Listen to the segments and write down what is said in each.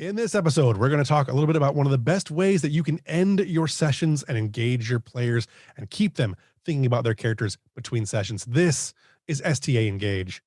In this episode, we're going to talk a little bit about one of the best ways that you can end your sessions and engage your players and keep them thinking about their characters between sessions. This is STA Engage.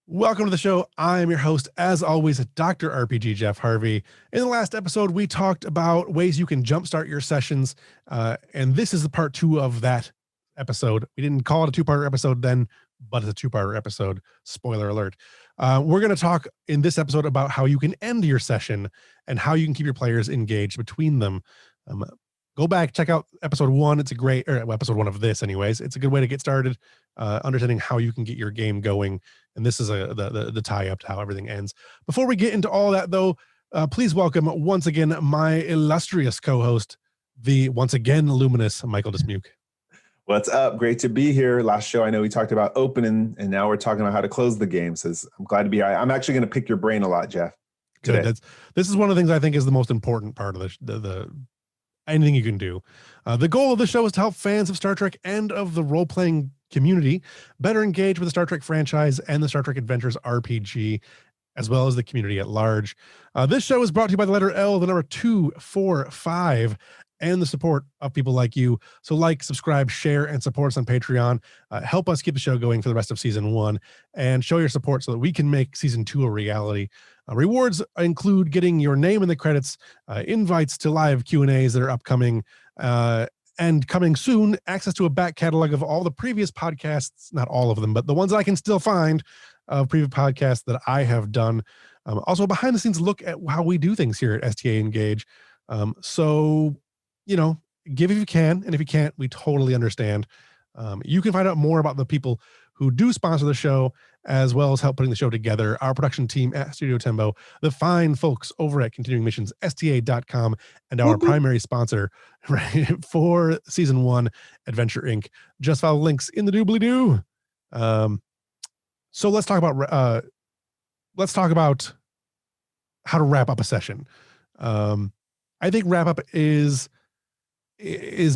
Welcome to the show. I am your host, as always, Dr. RPG Jeff Harvey. In the last episode, we talked about ways you can jumpstart your sessions, and this is the part 2 of that episode. We didn't call it a 2-part episode then, but it's a 2-part episode. Spoiler alert. We're going to talk in this episode about how you can end your session and how you can keep your players engaged between them. Go back, check out episode 1. It's a great, or episode 1 of this anyways. It's a good way to get started, understanding how you can get your game going. And this is the tie up to how everything ends. Before we get into all that though, please welcome once again, my illustrious co-host, the once again luminous Michael Dismuke. What's up? Great to be here. Last show, I know we talked about opening, and now we're talking about how to close the game. So I'm glad to be here. I'm actually going to pick your brain a lot, Jeff. Today. Good. This is one of the things I think is the most important part of the anything you can do. The goal of the show is to help fans of Star Trek and of the role-playing community better engage with the Star Trek franchise and the Star Trek Adventures RPG, as well as the community at large. This show is brought to you by the letter L, the number 245, and the support of people like you. So like, subscribe, share, and support us on Patreon. Help us keep the show going for the rest of season 1, and show your support so that we can make season 2 a reality. Rewards include getting your name in the credits, invites to live Q&As that are upcoming, and coming soon, access to a back catalog of all the previous podcasts, not all of them, but the ones I can still find of previous podcasts that I have done. Also a behind the scenes look at how we do things here at STA Engage. So, give if you can, and if you can't, we totally understand. You can find out more about the people who do sponsor the show, as well as help putting the show together, our production team at Studio Tembo, the fine folks over at Continuing Missions, sta.com, and our primary sponsor for season 1, Adventure Inc. Just follow links in the doobly-doo. So let's talk about how to wrap up a session. I think wrap up is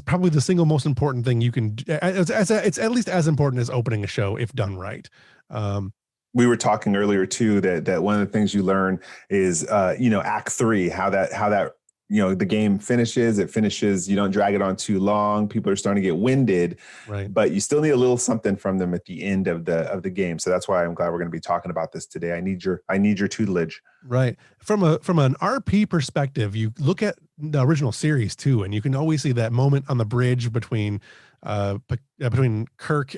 probably the single most important thing you can do. It's at least as important as opening a show if done right. We were talking earlier too that one of the things you learn is Act 3, how that the game finishes. It finishes. You don't drag it on too long. People are starting to get winded, right? But you still need a little something from them at the end of the game. So that's why I'm glad we're going to be talking about this today. I need your tutelage. Right. From an RP perspective, you look at the original series too, and you can always see that moment on the bridge between Kirk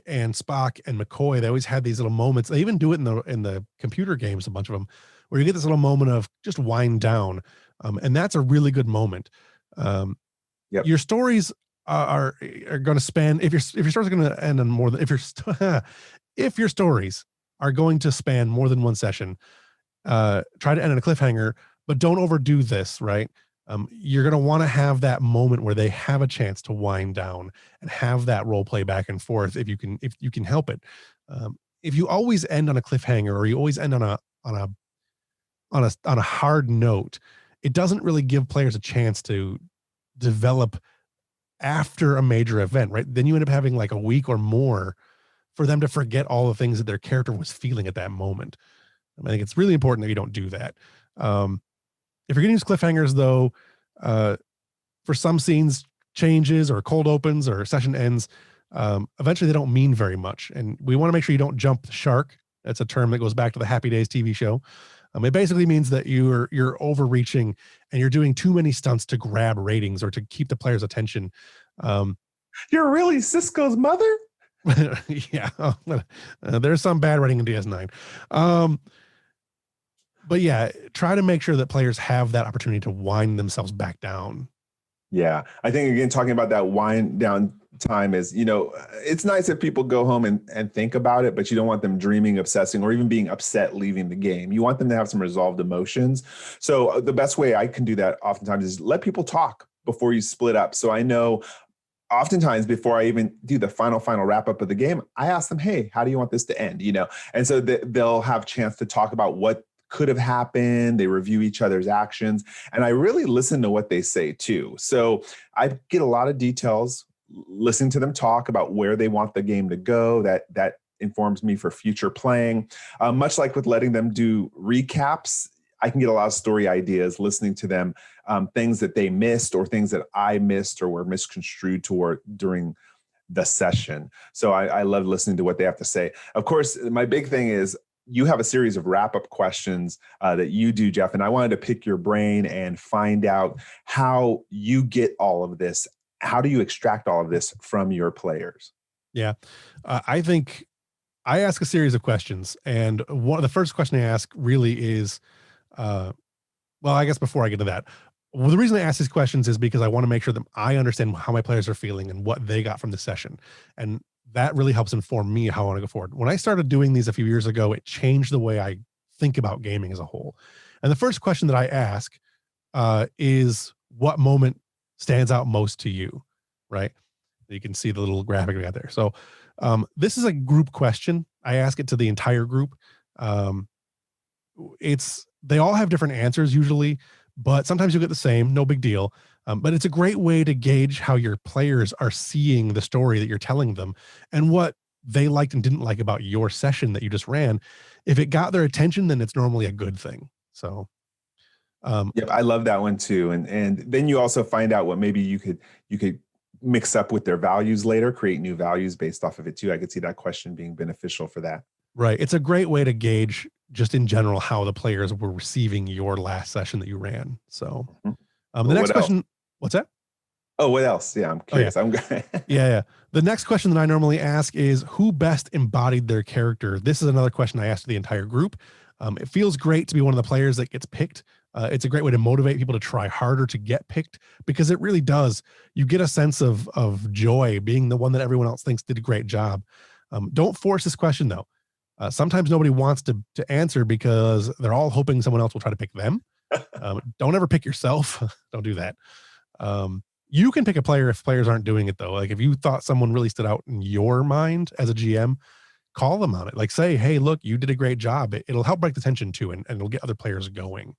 and Spock and McCoy. They always had these little moments. They even do it in the computer games, a bunch of them, where you get this little moment of just wind down. And that's a really good moment. Yep. Your stories are going to span, if your stories are going to end on more than, if your stories are going to span more than one session, try to end on a cliffhanger, but don't overdo this, right? You're going to want to have that moment where they have a chance to wind down and have that role play back and forth if you can help it. If you always end on a cliffhanger, or you always end on a hard note, it doesn't really give players a chance to develop after a major event, right? Then you end up having like a week or more for them to forget all the things that their character was feeling at that moment. I think it's really important that you don't do that. If you're going to use cliffhangers, though, for some scenes, changes or cold opens or session ends, eventually they don't mean very much. And we want to make sure you don't jump the shark. That's a term that goes back to the Happy Days TV show. It basically means that you're overreaching and you're doing too many stunts to grab ratings or to keep the player's attention. You're really Cisco's mother? Yeah. There's some bad writing in DS9. But yeah, try to make sure that players have that opportunity to wind themselves back down. Yeah. I think, again, talking about that wind down time is, it's nice if people go home and think about it, but you don't want them dreaming, obsessing, or even being upset leaving the game. You want them to have some resolved emotions. So the best way I can do that oftentimes is let people talk before you split up. So I know oftentimes before I even do the final wrap up of the game, I ask them, hey, how do you want this to end? And so they'll have a chance to talk about what could have happened. They review each other's actions. And I really listen to what they say too. So I get a lot of details listening to them talk about where they want the game to go. That informs me for future playing. Much like with letting them do recaps, I can get a lot of story ideas listening to them, things that they missed or things that I missed or were misconstrued toward during the session. So I love listening to what they have to say. Of course, my big thing is you have a series of wrap-up questions that you do, Jeff, and I wanted to pick your brain and find out how you get all of this. How do you extract all of this from your players? Yeah, I think I ask a series of questions, and the first question I ask really is, well, I guess before I get to that, well, the reason I ask these questions is because I want to make sure that I understand how my players are feeling and what they got from the session. And that really helps inform me how I want to go forward. When I started doing these a few years ago, it changed the way I think about gaming as a whole. And the first question that I ask is, what moment stands out most to you, right? You can see the little graphic we got there. So this is a group question. I ask it to the entire group. They all have different answers usually, but sometimes you'll get the same, no big deal. But it's a great way to gauge how your players are seeing the story that you're telling them and what they liked and didn't like about your session that you just ran. If it got their attention, then it's normally a good thing. So, yep, I love that one too. And then you also find out what maybe you could mix up with their values later, create new values based off of it too. I could see that question being beneficial for that. Right. It's a great way to gauge just in general how the players were receiving your last session that you ran. So the next question, what's that? Oh, what else? Yeah, I'm curious. Oh, yeah. yeah. The next question that I normally ask is, who best embodied their character? This is another question I ask the entire group. It feels great to be one of the players that gets picked. It's a great way to motivate people to try harder to get picked, because it really does. You get a sense of joy being the one that everyone else thinks did a great job. Don't force this question though. Sometimes nobody wants to answer because they're all hoping someone else will try to pick them. Don't ever pick yourself. Don't do that. You can pick a player if players aren't doing it though. Like if you thought someone really stood out in your mind as a GM, call them on it. Like say, hey, look, you did a great job. It'll help break the tension too, and it'll get other players going.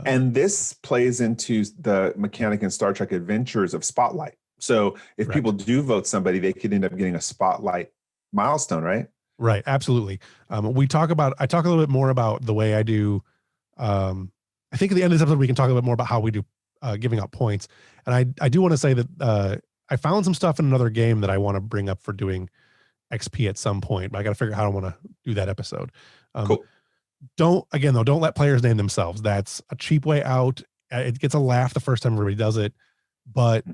And this plays into the mechanic in Star Trek Adventures of Spotlight. So if people do vote somebody, they could end up getting a Spotlight milestone, right? Right. Absolutely. I talk a little bit more about the way I do. I think at the end of this episode, we can talk a little bit more about how we do giving out points. And I do want to say that I found some stuff in another game that I want to bring up for doing XP at some point, but I got to figure out how I want to do that episode. Cool. Don't let players name themselves. That's a cheap way out. It gets a laugh the first time everybody does it, but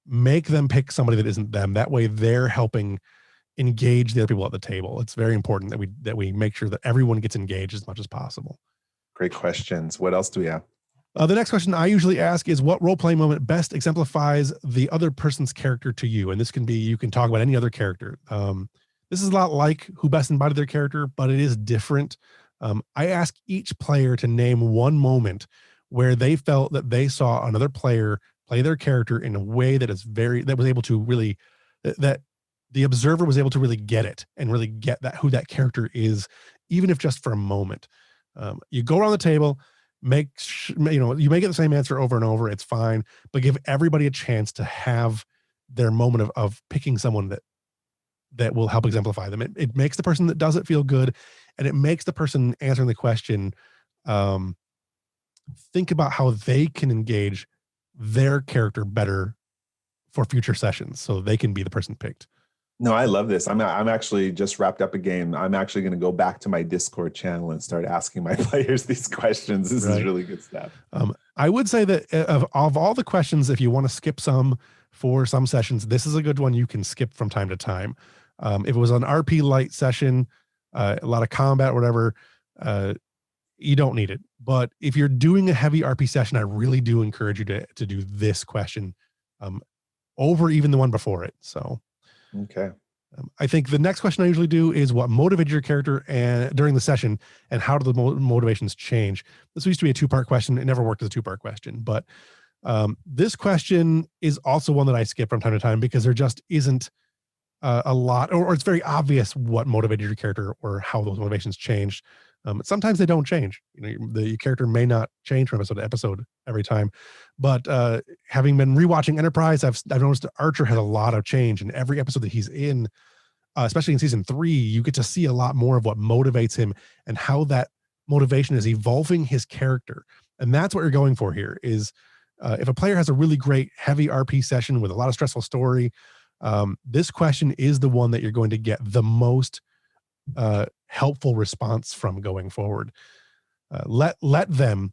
make them pick somebody that isn't them. That way they're helping engage the other people at the table. It's very important that we make sure that everyone gets engaged as much as possible. Great questions. What else do we have? The next question I usually ask is, what role-playing moment best exemplifies the other person's character to you? And this can be, you can talk about any other character. This is a lot like who best embodied their character, but it is different. I ask each player to name one moment where they felt that they saw another player play their character in a way that was able to really, that the observer was able to really get it and really get that who that character is, even if just for a moment. You go around the table, you may get the same answer over and over. It's fine, but give everybody a chance to have their moment of picking someone that will help exemplify them. It makes the person that does it feel good, and it makes the person answering the question think about how they can engage their character better for future sessions, so they can be the person picked. No, I love this. I'm actually just wrapped up a game. I'm actually going to go back to my Discord channel and start asking my players these questions. This is really good stuff. I would say that of all the questions, if you want to skip some for some sessions, this is a good one you can skip from time to time. If it was an RP light session, a lot of combat, whatever, you don't need it. But if you're doing a heavy RP session, I really do encourage you to do this question over even the one before it. So. Okay. I think the next question I usually do is, what motivated your character during the session, and how do the motivations change? This used to be a two-part question. It never worked as a two-part question, but this question is also one that I skip from time to time because there just isn't a lot, or it's very obvious what motivated your character or how those motivations changed. Sometimes they don't change. The character may not change from episode to episode every time, but having been rewatching Enterprise, I've noticed that Archer has a lot of change in every episode that he's in. Especially in season 3, you get to see a lot more of what motivates him and how that motivation is evolving his character. And that's what you're going for here is if a player has a really great heavy RP session with a lot of stressful story, this question is the one that you're going to get the most helpful response from going forward. Let them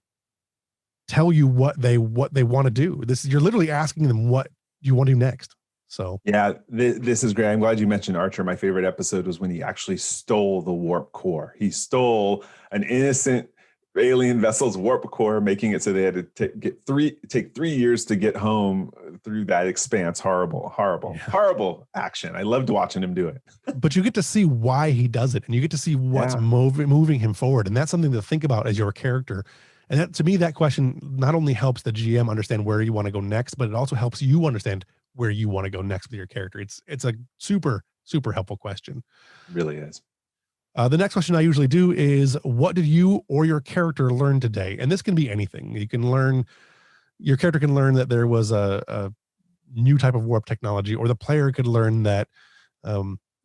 tell you what they want to do. You're literally asking them what you want to do next. So yeah, this is great. I'm glad you mentioned Archer. My favorite episode was when he actually stole the warp core. He stole an innocent alien vessel's warp core, making it so they had to take 3 years to get home through that expanse. Horrible action. I loved watching him do it. But you get to see why he does it, and you get to see what's moving him forward, and that's something to think about as your character. And that, to me, that question not only helps the GM understand where you want to go next, but it also helps you understand where you want to go next with your character. It's a super, super helpful question. It really is. The next question I usually do is, what did you or your character learn today? And this can be anything. Your character can learn that there was a new type of warp technology, or the player could learn that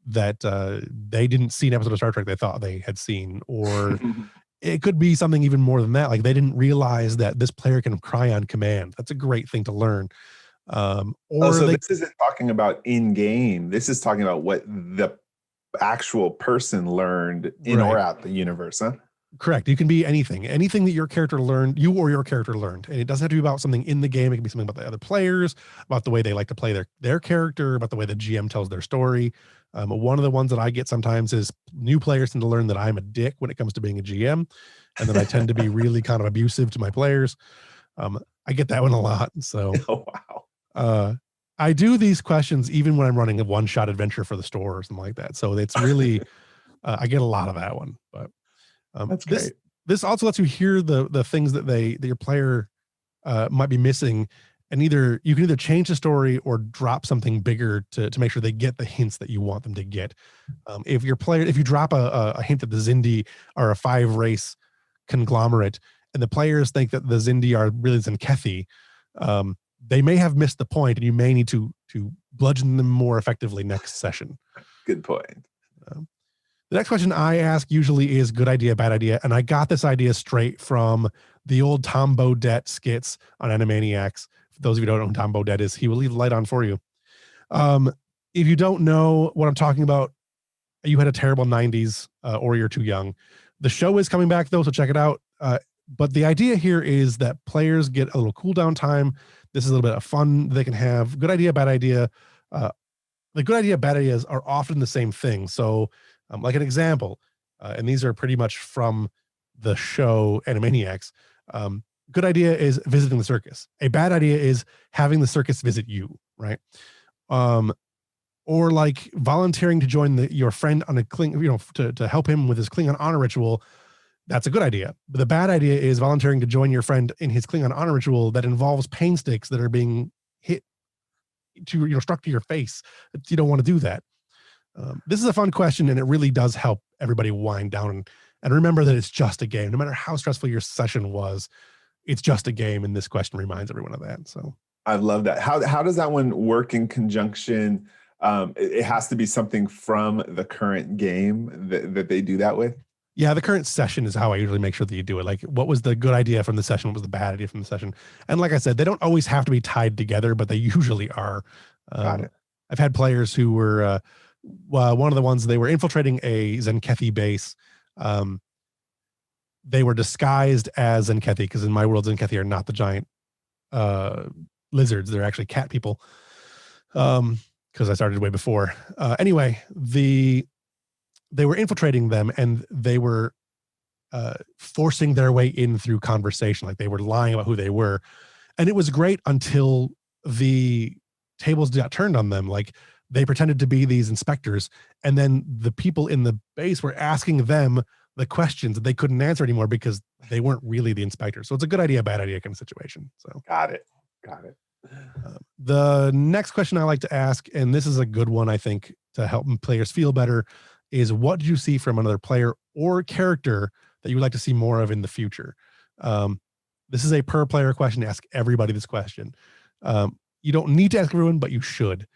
they didn't see an episode of Star Trek they thought they had seen, or it could be something even more than that. Like they didn't realize that this player can cry on command. That's a great thing to learn. This isn't talking about in game. This is talking about what the actual person learned in or out the universe, huh? Correct. You can be anything that your character learned, you or your character learned. And it doesn't have to be about something in the game. It can be something about the other players, about the way they like to play their character, about the way the GM tells their story. One of the ones that I get sometimes is new players tend to learn that I'm a dick when it comes to being a GM. And then I tend to be really kind of abusive to my players. I get that one a lot. So, oh, wow. I do these questions even when I'm running a one-shot adventure for the store or something like that. So it's really, I get a lot of that one. But that's great. This also lets you hear the things that your player might be missing, and you can either change the story or drop something bigger to make sure they get the hints that you want them to get. If you drop a hint that the Xindi are a 5-race conglomerate, and the players think that the Xindi are really Zenkethi, they may have missed the point, and you may need to bludgeon them more effectively next session. Good point. The next question I ask usually is good idea, bad idea. And I got this idea straight from the old Tom Bodett skits on Animaniacs. For those of you who don't know who Tom Bodett is, he will leave the light on for you. If you don't know what I'm talking about, you had a terrible 90s or you're too young. The show is coming back, though, so check it out. But the idea here is that players get a little cooldown time. This is a little bit of fun they can have. Good idea, bad idea. The good idea, bad ideas are often the same thing. So, like an example, and these are pretty much from the show Animaniacs. Good idea is visiting the circus. A bad idea is having the circus visit you, right? Or like volunteering to join your friend on a to help him with his Klingon honor ritual. That's a good idea. But the bad idea is volunteering to join your friend in his Klingon honor ritual that involves pain sticks that are being hit struck to your face. You don't want to do that. This is a fun question, and it really does help everybody wind down and remember that it's just a game. No matter how stressful your session was, it's just a game, and this question reminds everyone of that. So I love that. How does that one work in conjunction? It has to be something from the current game that they do that with? Yeah, the current session is how I usually make sure that you do it. Like, what was the good idea from the session? What was the bad idea from the session? And like I said, they don't always have to be tied together, but they usually are. Got it. I've had players who were, one of the ones, they were infiltrating a Zenkethi base. They were disguised as Zenkethi, because in my world, Zenkethi are not the giant lizards. They're actually cat people, because I started way before. Anyway, they were infiltrating them, and they were forcing their way in through conversation. Like, they were lying about who they were. And it was great until the tables got turned on them. Like, they pretended to be these inspectors, and then the people in the base were asking them the questions that they couldn't answer anymore because they weren't really the inspectors. So it's a good idea, bad idea kind of situation. So got it. The next question I like to ask, and this is a good one, I think, to help players feel better, is what did you see from another player or character that you would like to see more of in the future. This is a per player question. Ask everybody this question. You don't need to ask everyone, but you should.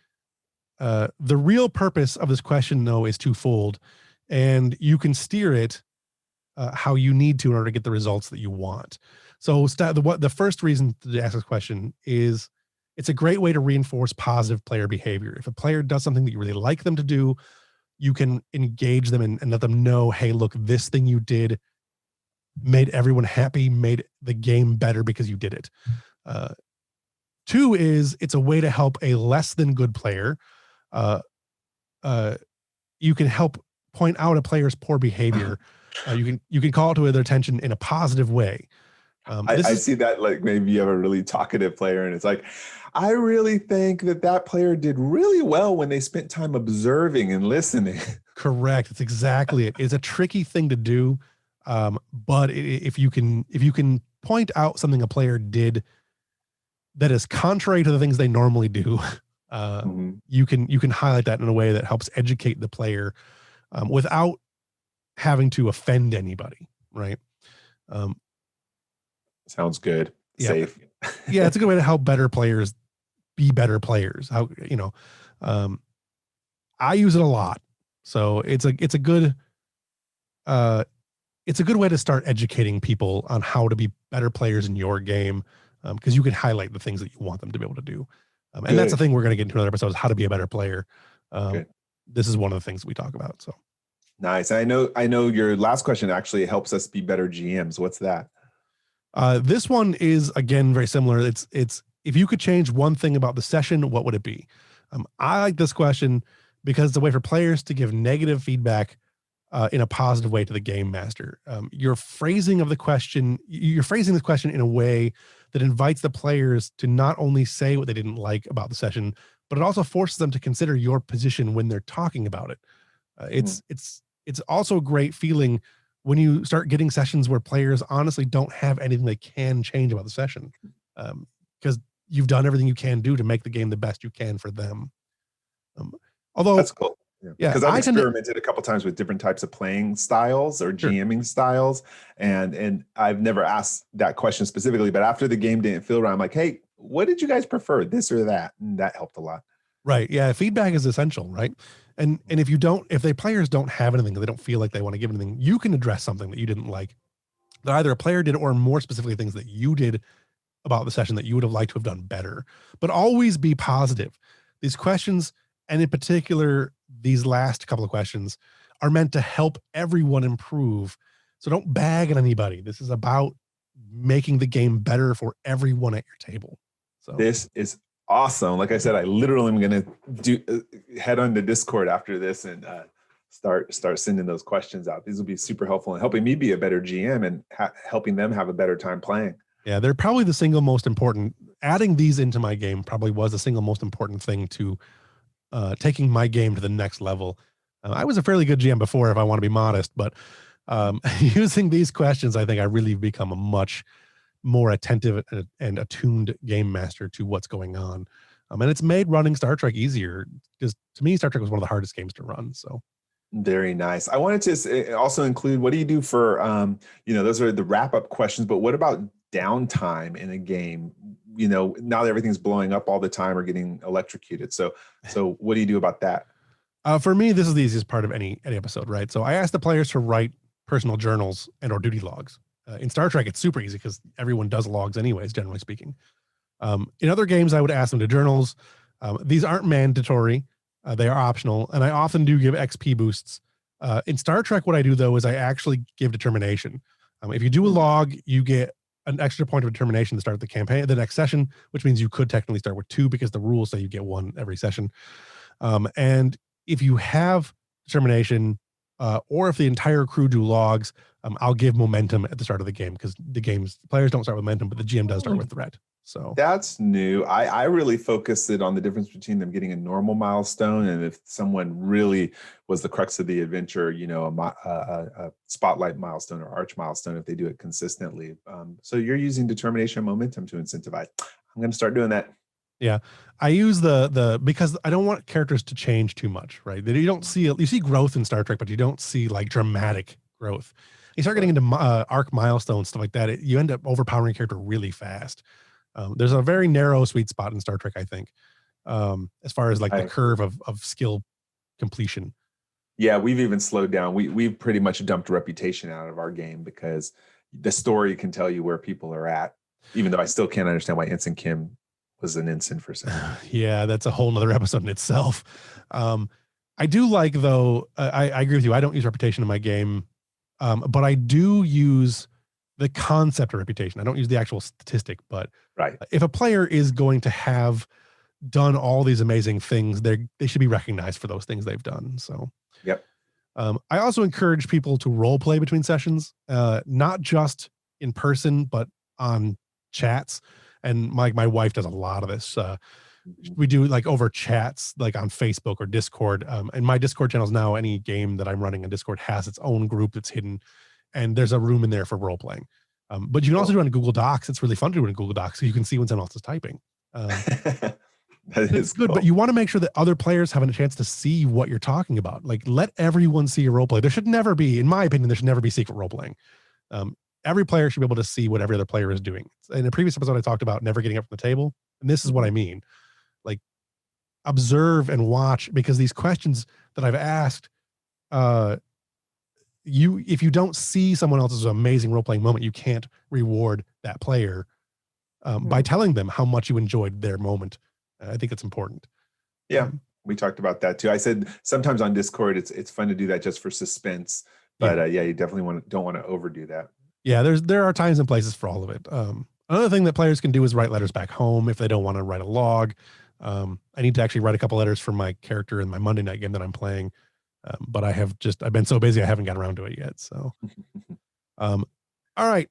The real purpose of this question, though, is twofold, and you can steer it how you need to in order to get the results that you want. So the first reason to ask this question is it's a great way to reinforce positive player behavior. If a player does something that you really like them to do, you can engage them and let them know, hey, look, this thing you did made everyone happy, made the game better because you did it. Two is it's a way to help a less than good player. You can help point out a player's poor behavior. You can call it to their attention in a positive way. I see that, like, maybe you have a really talkative player and it's like, I really think that player did really well when they spent time observing and listening. Correct. It's exactly it. It's a tricky thing to do. But if you can point out something a player did that is contrary to the things they normally do, you can highlight that in a way that helps educate the player without having to offend anybody. Right. Sounds good. Yeah. Safe. Yeah. It's a good way to help better players be better players. I use it a lot. So it's a good way to start educating people on how to be better players in your game. Because you can highlight the things that you want them to be able to do. And that's the thing we're going to get into another episode is how to be a better player. This is one of the things we talk about. So nice. I know your last question actually helps us be better GMs. What's that? This one is, again, very similar. It's if you could change one thing about the session, what would it be? I like this question because it's a way for players to give negative feedback in a positive way to the game master. You're phrasing this question in a way that invites the players to not only say what they didn't like about the session, but it also forces them to consider your position when they're talking about it. It's also a great feeling when you start getting sessions where players honestly don't have anything they can change about the session, because you've done everything you can do to make the game the best you can for them. Although that's cool. Yeah, because I've experimented a couple times with different types of playing styles or GMing styles, and I've never asked that question specifically. But after the game didn't feel right, I'm like, hey, what did you guys prefer, this or that? And that helped a lot. Right. Yeah. Feedback is essential, right? And if the players don't have anything, they don't feel like they want to give anything, you can address something that you didn't like, that either a player did or more specifically things that you did about the session that you would have liked to have done better. But always be positive. These questions, and in particular, these last couple of questions, are meant to help everyone improve. So don't bag on anybody. This is about making the game better for everyone at your table. So this is awesome. Like I said, I literally am going to head on to Discord after this and start sending those questions out. These will be super helpful in helping me be a better GM and helping them have a better time playing. Yeah, they're probably the single most important. Adding these into my game probably was the single most important thing to taking my game to the next level. I was a fairly good GM before, if I want to be modest, but using these questions, I think I really become a much more attentive and attuned game master to what's going on. And it's made running Star Trek easier, because to me, Star Trek was one of the hardest games to run. So very nice. I wanted to also include, what do you do for, those are the wrap up questions, but what about downtime in a game? Now that everything's blowing up all the time or getting electrocuted. So what do you do about that? For me, this is the easiest part of any episode, right? So I ask the players to write personal journals and or duty logs. In Star Trek, it's super easy because everyone does logs anyways, generally speaking. In other games, I would ask them to journals. These aren't mandatory. They are optional. And I often do give XP boosts. In Star Trek, what I do, though, is I actually give determination. If you do a log, you get an extra point of determination to start the campaign, the next session, which means you could technically start with 2 because the rules say you get 1 every session. And if you have determination, or if the entire crew do logs, I'll give momentum at the start of the game, because the players don't start with momentum, but the GM does start with threat. So that's new. I really focused it on the difference between them getting a normal milestone, and if someone really was the crux of the adventure, a spotlight milestone or arch milestone, if they do it consistently. So you're using determination and momentum to incentivize. I'm going to start doing that. Yeah, I use because I don't want characters to change too much, right? You don't see, you see growth in Star Trek, but you don't see like dramatic growth. You start getting into arc milestones, stuff like that. You end up overpowering your character really fast. There's a very narrow sweet spot in Star Trek, I think, as far as like the curve of skill completion. Yeah, we've even slowed down. We've pretty much dumped reputation out of our game because the story can tell you where people are at, even though I still can't understand why Ensign Kim was an ensign for some. Yeah, that's a whole nother episode in itself. I do like, though, I agree with you. I don't use reputation in my game, but I do use the concept of reputation. I don't use the actual statistic, but right. If a player is going to have done all these amazing things, they should be recognized for those things they've done. So, yep. I also encourage people to role play between sessions, not just in person, but on chats. And my wife does a lot of this. We do like over chats, like on Facebook or Discord. And my Discord channel is now, any game that I'm running on Discord has its own group that's hidden, and there's a room in there for role playing. But you can also do it on Google Docs. It's really fun to do it in Google Docs, so you can see when someone else is typing. It's good, cool. But you want to make sure that other players have a chance to see what you're talking about. Like, let everyone see your role play. There should never be, in my opinion, there should never be secret role playing. Every player should be able to see what every other player is doing. In a previous episode, I talked about never getting up from the table, and this is what I mean. Like, observe and watch, because these questions that I've asked, if you don't see someone else's amazing role-playing moment, you can't reward that player by telling them how much you enjoyed their moment. I think it's important. Yeah, we talked about that too. I said sometimes on Discord, it's fun to do that just for suspense, but yeah, you definitely don't want to overdo that. Yeah, there are times and places for all of it. Another thing that players can do is write letters back home if they don't want to write a log. I need to actually write a couple letters for my character in my Monday night game that I'm playing. But I've been so busy, I haven't gotten around to it yet. So, all right.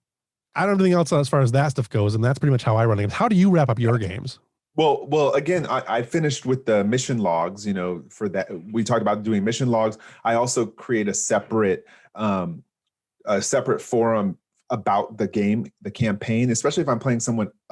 I don't have anything else as far as that stuff goes. And that's pretty much how I run games. How do you wrap up your games? Well, again, I finished with the mission logs, for that. We talked about doing mission logs. I also create a separate forum about the game, the campaign, especially if I'm playing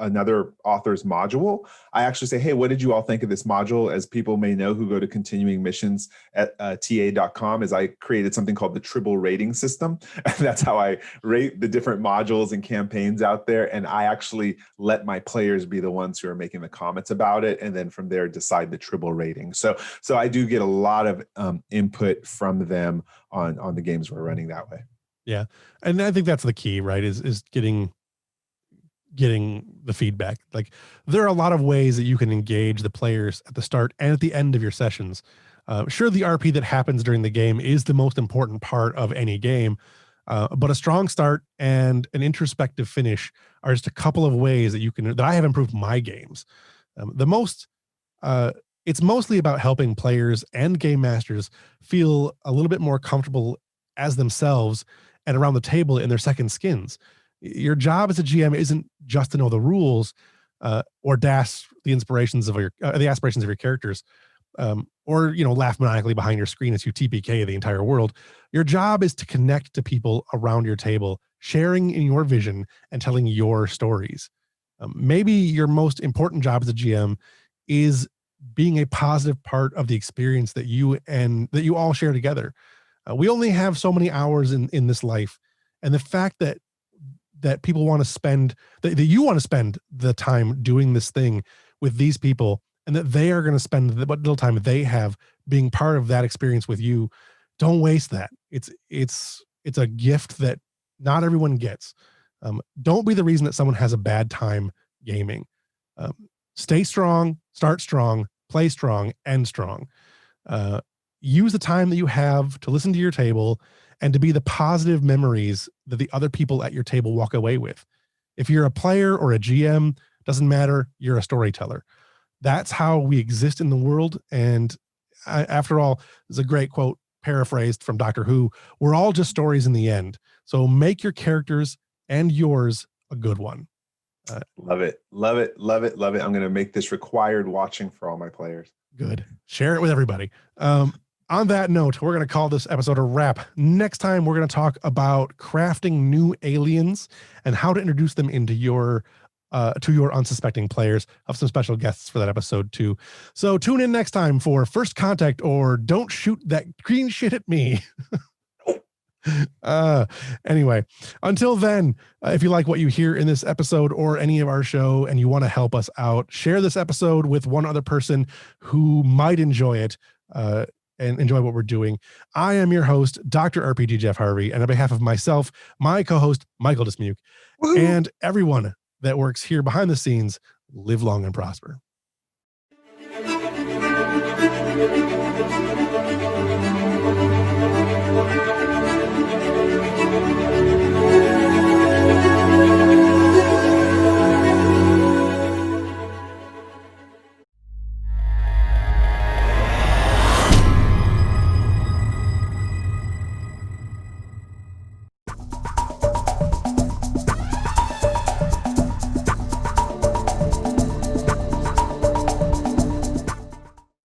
another author's module. I actually say, hey, what did you all think of this module? As people may know who go to continuing missions at ta.com, is I created something called the Tribble rating system. And that's how I rate the different modules and campaigns out there. And I actually let my players be the ones who are making the comments about it. And then from there, decide the Tribble rating. So I do get a lot of input from them on the games we're running that way. Yeah. And I think that's the key, right? Is getting the feedback. Like, there are a lot of ways that you can engage the players at the start and at the end of your sessions. Sure, the RP that happens during the game is the most important part of any game, but a strong start and an introspective finish are just a couple of ways that I have improved my games. It's mostly about helping players and game masters feel a little bit more comfortable as themselves and around the table in their second skins. Your job as a GM isn't just to know the rules or dash the aspirations of your characters, or laugh maniacally behind your screen as you TPK the entire world. Your job is to connect to people around your table, sharing in your vision and telling your stories. Maybe your most important job as a GM is being a positive part of the experience that you all share together. We only have so many hours in this life, and the fact that people want to spend, that you want to spend the time doing this thing with these people, and that they are going to spend what little time they have being part of that experience with you. Don't waste that. It's a gift that not everyone gets. Don't be the reason that someone has a bad time gaming. Stay strong, start strong, play strong, end strong. Use the time that you have to listen to your table and to be the positive memories that the other people at your table walk away with. If you're a player or a GM, doesn't matter, you're a storyteller. That's how we exist in the world. And after all, there's a great quote paraphrased from Doctor Who: we're all just stories in the end. So make your characters and yours a good one. Love it. Love it. Love it. Love it. I'm going to make this required watching for all my players. Good. Share it with everybody. On that note, we're going to call this episode a wrap. Next time, we're going to talk about crafting new aliens and how to introduce them into your to your unsuspecting players. Have some special guests for that episode too. So tune in next time for First Contact, or Don't Shoot That Green Shit at Me. Anyway, until then, if you like what you hear in this episode or any of our show and you want to help us out, share this episode with one other person who might enjoy it and enjoy what we're doing. I am your host, Dr. RPG Jeff Harvey, and on behalf of myself, my co-host, Michael Dismuke, and everyone that works here behind the scenes, live long and prosper.